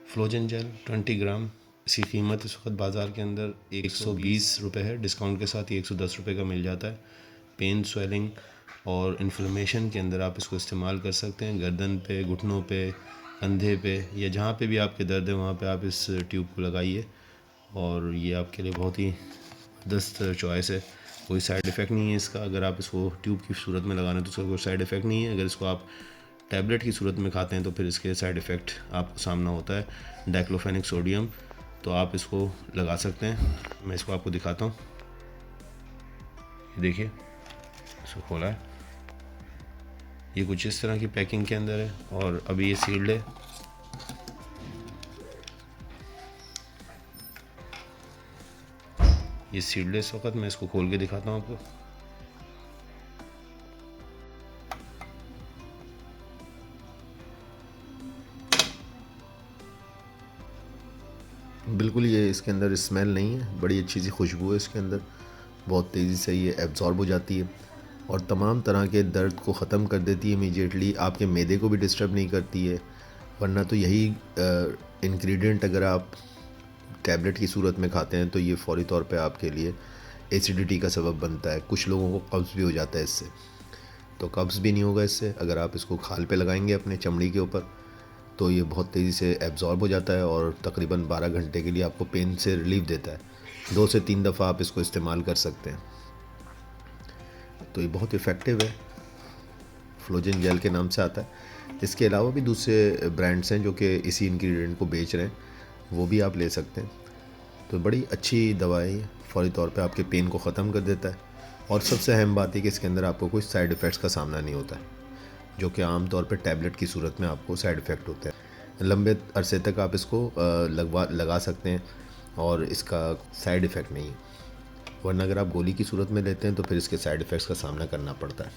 फ्लोजन jail 20 ग्राम, इसकी कीमत इस वक्त बाज़ार के अंदर 120 रुपये है। डिस्काउंट के साथ ये 110 रुपये का मिल जाता है। पेन, स्वेलिंग और इन्फ्लेमेशन के अंदर आप इसको इस्तेमाल कर सकते हैं। गर्दन पे, घुटनों पे, कंधे पे या जहाँ पे भी आपके दर्द है वहाँ पे आप इस ट्यूब को लगाइए और ये आपके लिए बहुत ही ज़बरदस्त चॉइस है। कोई साइड इफ़ेक्ट नहीं है इसका। अगर आप इसको ट्यूब की सूरत में लगाना है तो इसका कोई साइड इफ़ेक्ट नहीं है। अगर इसको आप टैबलेट की सूरत में खाते हैं तो फिर इसके साइड इफ़ेक्ट आपको सामना होता है। डाइक्लोफेनिक सोडियम, तो आप इसको लगा सकते हैं। मैं इसको आपको दिखाता हूँ। ये देखिए, इसको खोला है, ये कुछ इस तरह की पैकिंग के अंदर है और अभी ये सील्ड है। ये सील्ड है इस वक्त। मैं इसको खोल के दिखाता हूँ आपको। बिल्कुल ये इसके अंदर स्मेल नहीं है, बड़ी अच्छी सी खुशबू है इसके अंदर। बहुत तेज़ी से ये एब्जॉर्ब हो जाती है और तमाम तरह के दर्द को ख़त्म कर देती है इमीडिएटली। आपके मैदे को भी डिस्टर्ब नहीं करती है। वरना तो यही इंग्रेडिएंट अगर आप टैबलेट की सूरत में खाते हैं तो ये फ़ौरी तौर पे आपके लिए एसिडिटी का सबब बनता है। कुछ लोगों को कब्ज़ भी हो जाता है इससे, तो कब्ज़ भी नहीं होगा इससे। अगर आप इसको खाल पे लगाएंगे अपने चमड़ी के ऊपर तो ये बहुत तेज़ी से एब्जॉर्ब हो जाता है और तकरीबन 12 घंटे के लिए आपको पेन से रिलीफ देता है। 2 से 3 दफ़ा आप इसको इस्तेमाल कर सकते हैं। तो ये बहुत इफ़ेक्टिव है, फ्लोजन जेल के नाम से आता है। इसके अलावा भी दूसरे ब्रांड्स हैं जो कि इसी इंग्रेडिएंट को बेच रहे हैं, वो भी आप ले सकते हैं। तो बड़ी अच्छी दवा है ये, फ़ौरी तौर पे आपके पेन को ख़त्म कर देता है। और सबसे अहम बात है कि इसके अंदर आपको कोई साइड इफ़ेक्ट्स का सामना नहीं होता है, जो कि आम तौर पे टैबलेट की सूरत में आपको साइड इफ़ेक्ट होता है। लंबे अरसे तक आप इसको लगा सकते हैं और इसका साइड इफ़ेक्ट नहीं है। वरना अगर आप गोली की सूरत में लेते हैं तो फिर इसके साइड इफ़ेक्ट्स का सामना करना पड़ता है।